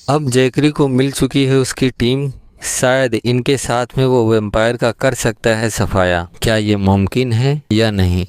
अब जैकरी को मिल चुकी है उसकी टीम। शायद इनके साथ में वो वैम्पायर का कर सकता है सफाया। क्या ये मुमकिन है या नहीं?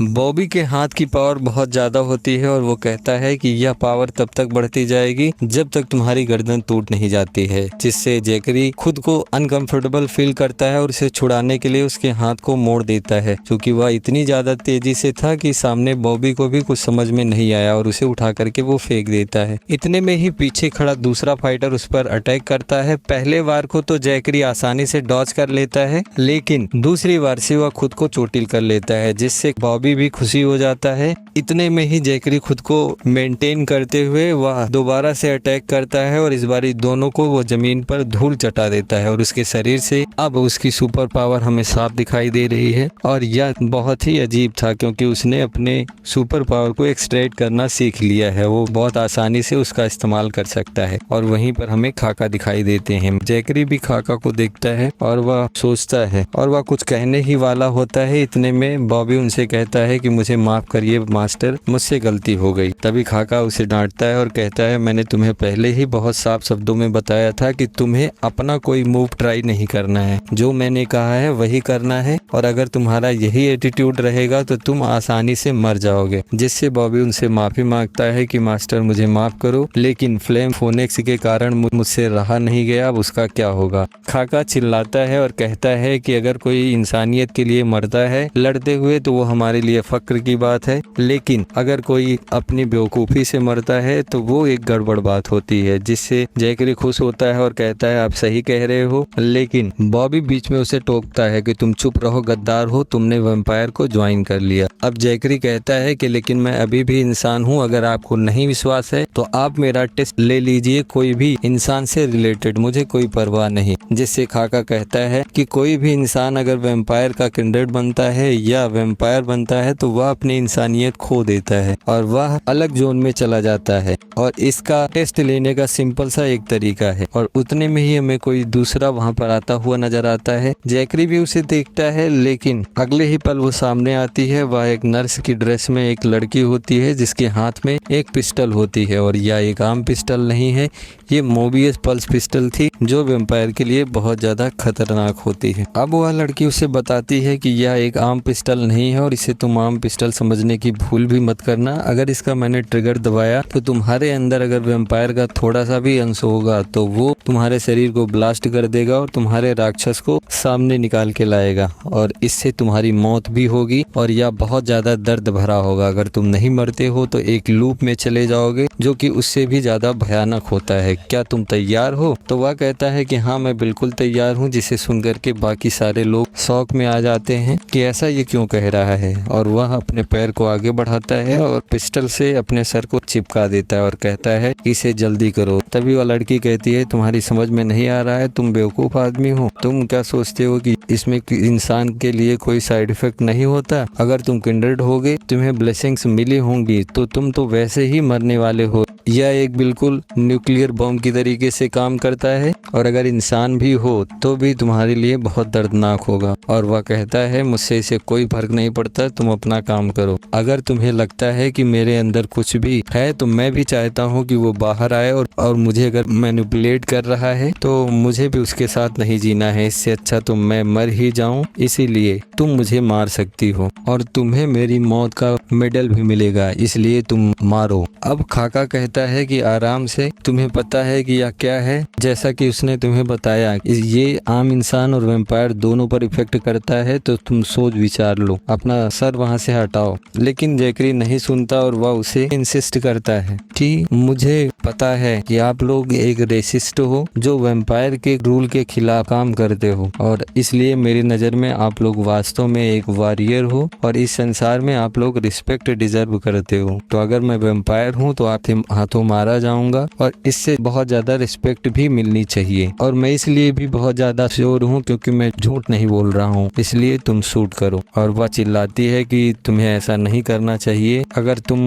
बॉबी के हाथ की पावर बहुत ज़्यादा होती है और वो कहता है कि यह पावर तब तक बढ़ती जाएगी जब तक तुम्हारी गर्दन टूट नहीं जाती है, जिससे जैकरी खुद को अनकंफर्टेबल फील करता है और उसे छुड़ाने के लिए उसके हाथ को मोड़ देता है, क्योंकि वह इतनी ज़्यादा तेजी से था कि सामने बॉबी को भी कुछ समझ में नहीं आया और उसे उठा करके वो फेंक देता है। इतने में ही पीछे खड़ा दूसरा फाइटर उस पर अटैक करता है। पहले बार को तो जैकरी आसानी से डॉज कर लेता है, लेकिन दूसरी बार से वह खुद को चोटिल कर लेता है, जिससे बॉबी भी खुशी हो जाता है। इतने में ही जैकरी खुद को मेंटेन करते हुए वह दोबारा से अटैक करता है और इस बारी दोनों को वो जमीन पर धूल चटा देता है और उसके शरीर से अब उसकी सुपर पावर हमें साफ दिखाई दे रही है। और यह बहुत ही अजीब था, क्योंकि उसने अपने सुपर पावर को एक्सट्रैक्ट करना सीख लिया है। वो बहुत आसानी से उसका इस्तेमाल कर सकता है। और वहीं पर हमें खाका दिखाई देते हैं। जैकरी भी खाका को देखता है और वह सोचता है और वह कुछ कहने ही वाला होता है। इतने में बॉबी उनसे कहता है कि मुझे माफ करिए मास्टर, मुझसे गलती हो गई। तभी खाका उसे डांटता है और कहता है मैंने तुम्हें पहले ही बहुत साफ शब्दों में बताया था कि तुम्हें अपना कोई मूव ट्राई नहीं करना है, जो मैंने कहा है वही करना है, और अगर तुम्हारा यही एटीट्यूड रहेगा तो तुम आसानी से मर जाओगे। जिससे बॉबी उनसे माफी मांगता है कि मास्टर मुझे माफ करो, लेकिन फ्लेम फोनेक्स के कारण मुझसे रहा नहीं गया, अब उसका क्या होगा। खाका चिल्लाता है और कहता है कि अगर कोई इंसानियत के लिए मरता है लड़ते हुए तो वो हमारे लिए फक्र की बात है, लेकिन अगर कोई अपनी बेवकूफ़ी से मरता है तो वो एक गड़बड़ बात होती है। जिससे जैकरी खुश होता है और कहता है आप सही कह रहे हो, लेकिन बॉबी बीच में उसे टोकता है कि तुम चुप रहो गद्दार हो, तुमने वैम्पायर को ज्वाइन कर लिया। अब जैकरी कहता है कि लेकिन मैं अभी भी इंसान हूँ, अगर आपको नहीं विश्वास है तो आप मेरा टेस्ट ले लीजिए, कोई भी इंसान से रिलेटेड, मुझे कोई परवाह नहीं। जिससे खाका कहता है कि कोई भी इंसान अगर वैम्पायर का किंडरेड बनता है या वैम्पायर बनता है तो वह अपनी इंसानियत खो देता है और वह अलग जोन में चला जाता है। और इसका टेस्ट लेने का सिंपल सा एक तरीका है। और उतने में ही हमें कोई दूसरा वहां पर आता हुआ नजर आता है। जैकरी भी उसे देखता है, लेकिन अगले ही पल वो सामने आती है। वह एक नर्स की ड्रेस में एक लड़की होती है जिसके हाथ में एक पिस्टल होती है, और यह एक आम पिस्टल नहीं है, ये मोबियस पल्स पिस्टल थी जो वैम्पायर के लिए बहुत ज्यादा खतरनाक होती है। अब वह लड़की उसे बताती है कि यह एक आम पिस्टल नहीं है और इसे तुम आम पिस्टल समझने की भूल भी मत करना। अगर इसका मैंने ट्रिगर दबाया तो तुम्हारे अंदर अगर वैम्पायर का थोड़ा सा भी अंश होगा तो वो तुम्हारे शरीर को ब्लास्ट कर देगा और तुम्हारे राक्षस को सामने निकाल के लाएगा, और इससे तुम्हारी मौत भी होगी और यह बहुत ज्यादा दर्द भरा होगा। अगर तुम नहीं मरते हो तो एक लूप में चले जाओगे जो कि उससे भी ज्यादा भयानक होता है। क्या तुम तैयार हो? तो वह कहता है कि हाँ मैं बिल्कुल तैयार हूँ। जिसे सुनकर के बाकी सारे लोग शौक में आ जाते हैं कि ऐसा ये क्यों कह रहा है, और वह अपने पैर को आगे बढ़ाता है और पिस्टल से अपने सर को चिपका देता है और कहता है इसे जल्दी करो। तभी वह लड़की कहती है तुम्हारी समझ में नहीं आ रहा है, तुम बेवकूफ आदमी हो, तुम क्या सोचते हो कि इसमें इंसान के लिए कोई साइड इफेक्ट नहीं होता। अगर तुम किंडरेड होगे, तुम्हें ब्लेसिंग्स मिली होंगी, तो तुम तो वैसे ही मरने वाले हो। यह एक बिल्कुल न्यूक्लियर बॉम्ब की तरीके से काम करता है, और अगर इंसान भी हो तो भी तुम्हारे लिए बहुत दर्दनाक होगा। और वह कहता है मुझसे इसे कोई फर्क नहीं पड़ता, तुम अपना काम करो। अगर तुम्हें लगता है कि मेरे अंदर कुछ भी है तो मैं भी चाहता हूँ कि वो बाहर आए, और मुझे अगर मैनिपुलेट कर रहा है तो मुझे भी उसके साथ नहीं जीना है। इससे अच्छा तो मैं मर ही जाऊं, इसीलिए तुम मुझे मार सकती हो और तुम्हें मेरी मौत का मेडल भी मिलेगा, इसलिए तुम मारो। अब खाका कहता है कि आराम से, तुम्हें पता है कि यह क्या है? जैसा कि उसने तुम्हें बताया ये आम इंसान और वैम्पायर दोनों पर इफेक्ट करता है, तो तुम सोच विचार लो, अपना सर वहां से हटाओ। लेकिन जैकरी नहीं सुनता और वह उसे इंसिस्ट करता है कि मुझे पता है कि आप लोग एक रेसिस्ट हो जो वैम्पायर के रूल के खिलाफ काम करते हो, और इसलिए मेरी नज़र में आप लोग वास्तव में एक वॉरियर हो और इस संसार में आप लोग रिस्पेक्ट डिजर्व करते हो। तो अगर मैं वैम्पायर हूँ तो आप हाथों मारा जाऊंगा और इससे बहुत ज्यादा रिस्पेक्ट भी मिलनी चाहिए। और मैं इसलिए भी बहुत ज्यादा श्योर हूँ क्योंकि मैं झूठ नहीं बोल रहा हूँ, इसलिए तुम शूट करो। और वह चिल्लाती है कि तुम्हें ऐसा नहीं करना चाहिए, अगर तुम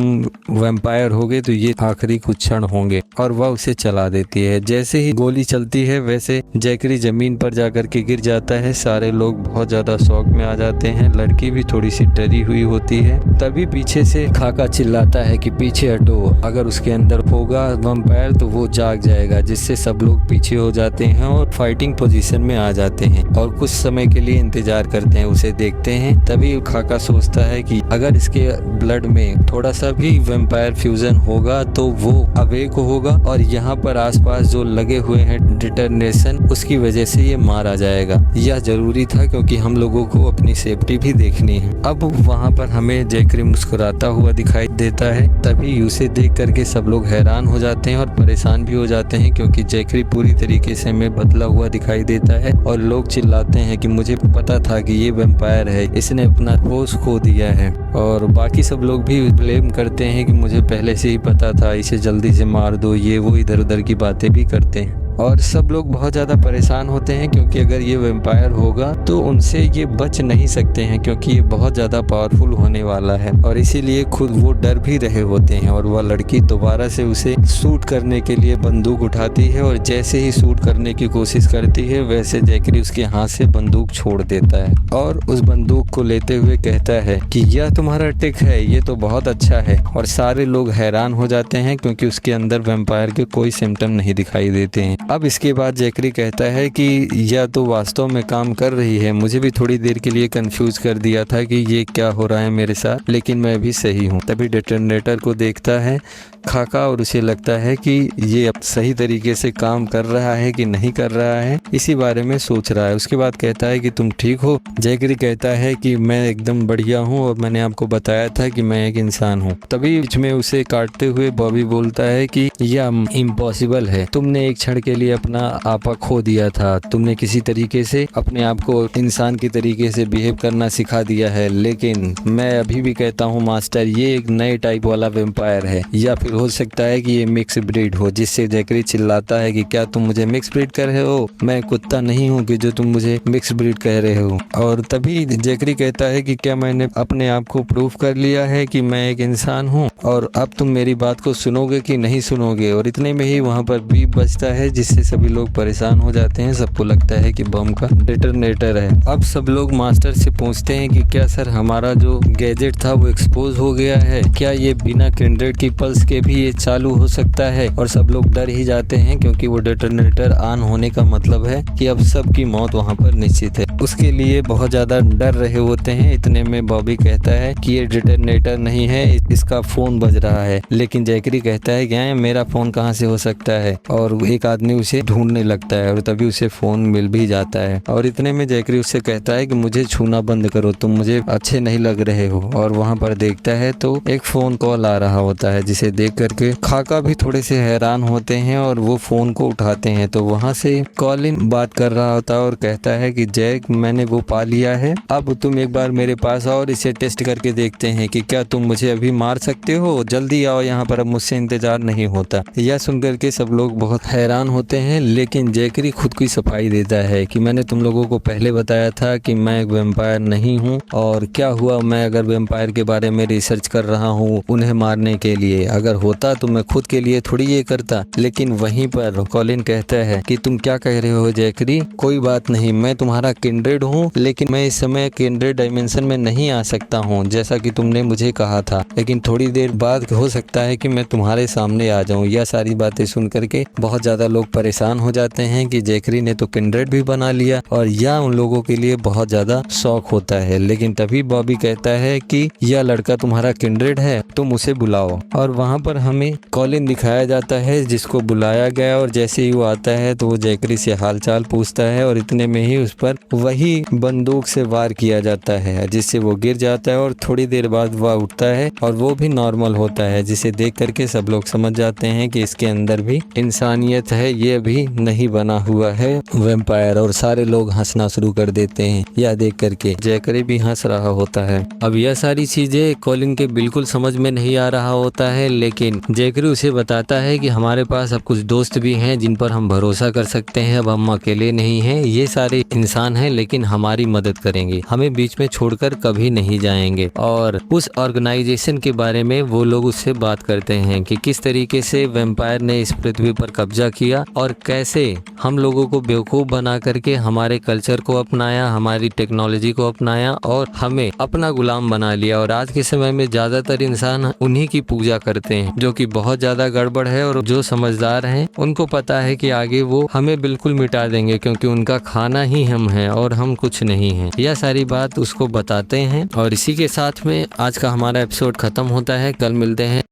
वैम्पायर होगे तो ये आखिरी कुछ क्षण होंगे। और वह उसे चला देती है। जैसे ही गोली चलती है वैसे जैकरी जमीन पर जाकर के गिर जाता है। सारे लोग बहुत ज्यादा शौक में आ जाते हैं, लड़की भी थोड़ी सी डरी हुई होती है। तभी पीछे से खाका चिल्लाता है कि पीछे हटो, अगर उसके अंदर होगा वैम्पायर तो वो जाग जाएगा, जिससे सब लोग पीछे हो जाते हैं और फाइटिंग पोजीशन में आ जाते हैं और कुछ समय के लिए इंतजार करते हैं, उसे देखते हैं। तभी खाका सोचता है कि अगर इसके ब्लड में थोड़ा सा भी वैम्पायर फ्यूजन होगा तो वो अवेक होगा और यहाँ पर आसपास जो लगे हुए हैं डिटरनेशन, उसकी वजह से ये मारा जाएगा। यह जरूरी था क्योंकि हम लोगों को अपनी सेफ्टी भी देखनी है। अब वहाँ पर हमें जैकरी मुस्कुराता हुआ दिखाई देता है। तभी उसे देख करके सब लोग हैरान हो जाते हैं और परेशान भी हो जाते हैं क्योंकि जैकरी पूरी तरीके से में बदला हुआ दिखाई देता है और लोग चिल्लाते हैं कि मुझे पता था कि ये वैम्पायर है, इसने अपना होश खो दिया है। और बाकी सब लोग भी ब्लेम करते हैं कि मुझे पहले से ही पता था, इसे जल्दी से मार दो, ये वो इधर उधर की बातें भी करते हैं। और सब लोग बहुत ज़्यादा परेशान होते हैं क्योंकि अगर ये वैम्पायर होगा तो उनसे ये बच नहीं सकते हैं क्योंकि ये बहुत ज़्यादा पावरफुल होने वाला है। और इसीलिए खुद वो डर भी रहे होते हैं। और वह लड़की दोबारा से उसे शूट करने के लिए बंदूक उठाती है और जैसे ही शूट करने की कोशिश करती है वैसे जैकरी उसके हाथ से बंदूक छोड़ देता है और उस बंदूक को लेते हुए कहता है कि यह तुम्हारा ट्रिक है, ये तो बहुत अच्छा है। और सारे लोग हैरान हो जाते हैं क्योंकि उसके अंदर वैम्पायर के कोई सिम्टम नहीं दिखाई देते हैं। अब इसके बाद जैकरी कहता है कि यह तो वास्तव में काम कर रही है, मुझे भी थोड़ी देर के लिए कंफ्यूज कर दिया था कि ये क्या हो रहा है मेरे साथ, लेकिन मैं भी सही हूँ। तभी डिटोनेटर को देखता है खाका और उसे लगता है कि ये अब सही तरीके से काम कर रहा है कि नहीं कर रहा है, इसी बारे में सोच रहा है। उसके बाद कहता है कि तुम ठीक हो? जैकरी कहता है कि मैं एकदम बढ़िया हूँ और मैंने आपको बताया था कि मैं एक इंसान हूँ। तभी बीच में उसे काटते हुए बॉबी बोलता है कि यह इम्पॉसिबल है, तुमने एक क्षण के लिए अपना आपा खो दिया था, तुमने किसी तरीके से अपने आप को इंसान की तरीके से बिहेव करना सिखा दिया है। लेकिन मैं अभी भी कहता हूँ मास्टर, ये एक नए टाइप वाला वेम्पायर है, या फिर हो सकता है कि ये मिक्स ब्रीड हो। जिससे जैकरी चिल्लाता है कि क्या तुम मुझे मिक्स ब्रीड कह रहे हो? मैं कुत्ता नहीं हूँ कि जो तुम मुझे मिक्स ब्रीड कह रहे हो। और तभी जैकरी कहता है कि क्या मैंने अपने आप को प्रूव कर लिया है कि मैं एक इंसान हूँ और अब तुम मेरी बात को सुनोगे कि नहीं सुनोगे? और इतने में ही वहाँ पर बीप बजता है जिससे सभी लोग परेशान हो जाते हैं। सबको लगता है कि बम का डिटोनेटर है। अब सब लोग मास्टर से पूछते हैं कि क्या सर हमारा जो गैजेट था वो एक्सपोज हो गया है, क्या ये बिना किंड्रेड की पल्स के भी ये चालू हो सकता है? और सब लोग डर ही जाते हैं क्योंकि वो डिटोनेटर ऑन होने का मतलब है कि अब सबकी मौत वहाँ पर निश्चित है। उसके लिए बहुत ज्यादा डर रहे होते हैं। इतने में बॉबी कहता है कि ये डिटोनेटर नहीं है, इसका फोन बज रहा है। लेकिन जैकरी कहता है कि मेरा फोन कहाँ से हो सकता है? और एक आदमी उसे ढूंढने लगता है और तभी उसे फोन मिल भी जाता है। और इतने में जैकरी उससे कहता है कि मुझे छूना बंद करो, तुम मुझे अच्छे नहीं लग रहे हो। और वहाँ पर देखता है तो एक फोन कॉल आ रहा होता है, जिसे देख करके खाका भी थोड़े से हैरान होते हैं और वो फोन को उठाते हैं। तो वहाँ से कॉलिन बात कर रहा होता है और कहता है कि जैक, मैंने वो पा लिया है, अब तुम एक बार मेरे पास आओ और इसे टेस्ट करके देखते हैं कि क्या तुम मुझे अभी मार सकते हो। जल्दी आओ यहाँ पर, अब मुझसे इंतजार नहीं होता। यह सुनकर के सब लोग बहुत हैरान होते हैं। लेकिन जैकरी खुद की सफाई देता है कि मैंने तुम लोगों को पहले बताया था कि मैं एक वेम्पायर नहीं हूँ। और क्या हुआ, मैं अगर वेम्पायर के बारे में रिसर्च कर रहा हूँ उन्हें मारने के लिए, अगर होता तो मैं खुद के लिए थोड़ी ये करता। लेकिन वहीं पर कॉलिन कहता है कि तुम क्या कह रहे हो जैकरी? कोई बात नहीं, मैं तुम्हारा किंड्रेड हूँ, लेकिन मैं इस समय किंड्रेड डायमेंशन में नहीं आ सकता हूँ जैसा कि तुमने मुझे कहा था। लेकिन थोड़ी देर बाद हो सकता है कि मैं तुम्हारे सामने आ जाऊँ। यह सारी बातें सुन करके बहुत ज्यादा लोग परेशान हो जाते हैं कि जैकरी ने तो किंड्रेड भी बना लिया, और यह उन लोगों के लिए बहुत ज्यादा शौक होता है। लेकिन तभी बॉबी कहता है कि यह लड़का तुम्हारा किंड्रेड है, तुम उसे बुलाओ। और वहाँ पर हमें कॉलिन दिखाया जाता है जिसको बुलाया गया, और जैसे ही वो आता है तो वो जैकरी से हालचाल पूछता है और इतने में ही उस पर वही बंदूक से वार किया जाता है, जिससे वो गिर जाता है। और थोड़ी देर बाद वह उठता है और वो भी नॉर्मल होता है, जिसे देख करके सब लोग समझ जाते हैं कि इसके अंदर भी इंसानियत है, ये भी नहीं बना हुआ है वैम्पायर। और सारे लोग हंसना शुरू कर देते हैं यह देख करके। जैकरी भी हंस रहा होता है। अब यह सारी चीजें कॉलिन के बिल्कुल समझ में नहीं आ रहा होता है, लेकिन लेकिन जेकरी उसे बताता है कि हमारे पास अब कुछ दोस्त भी हैं जिन पर हम भरोसा कर सकते हैं, अब हम अकेले नहीं हैं, ये सारे इंसान हैं लेकिन हमारी मदद करेंगे, हमें बीच में छोड़कर कभी नहीं जाएंगे। और उस ऑर्गेनाइजेशन के बारे में वो लोग उससे बात करते हैं कि किस तरीके से वैम्पायर ने इस पृथ्वी पर कब्जा किया और कैसे हम लोगों को बेवकूफ़ बना करके हमारे कल्चर को अपनाया, हमारी टेक्नोलॉजी को अपनाया और हमें अपना गुलाम बना लिया। और आज के समय में ज़्यादातर इंसान उन्हीं की पूजा करते हैं, जो कि बहुत ज़्यादा गड़बड़ है। और जो समझदार हैं उनको पता है कि आगे वो हमें बिल्कुल मिटा देंगे, क्योंकि उनका खाना ही हम हैं और हम कुछ नहीं हैं। यह सारी बात उसको बताते हैं और इसी के साथ में आज का हमारा एपिसोड खत्म होता है। कल मिलते हैं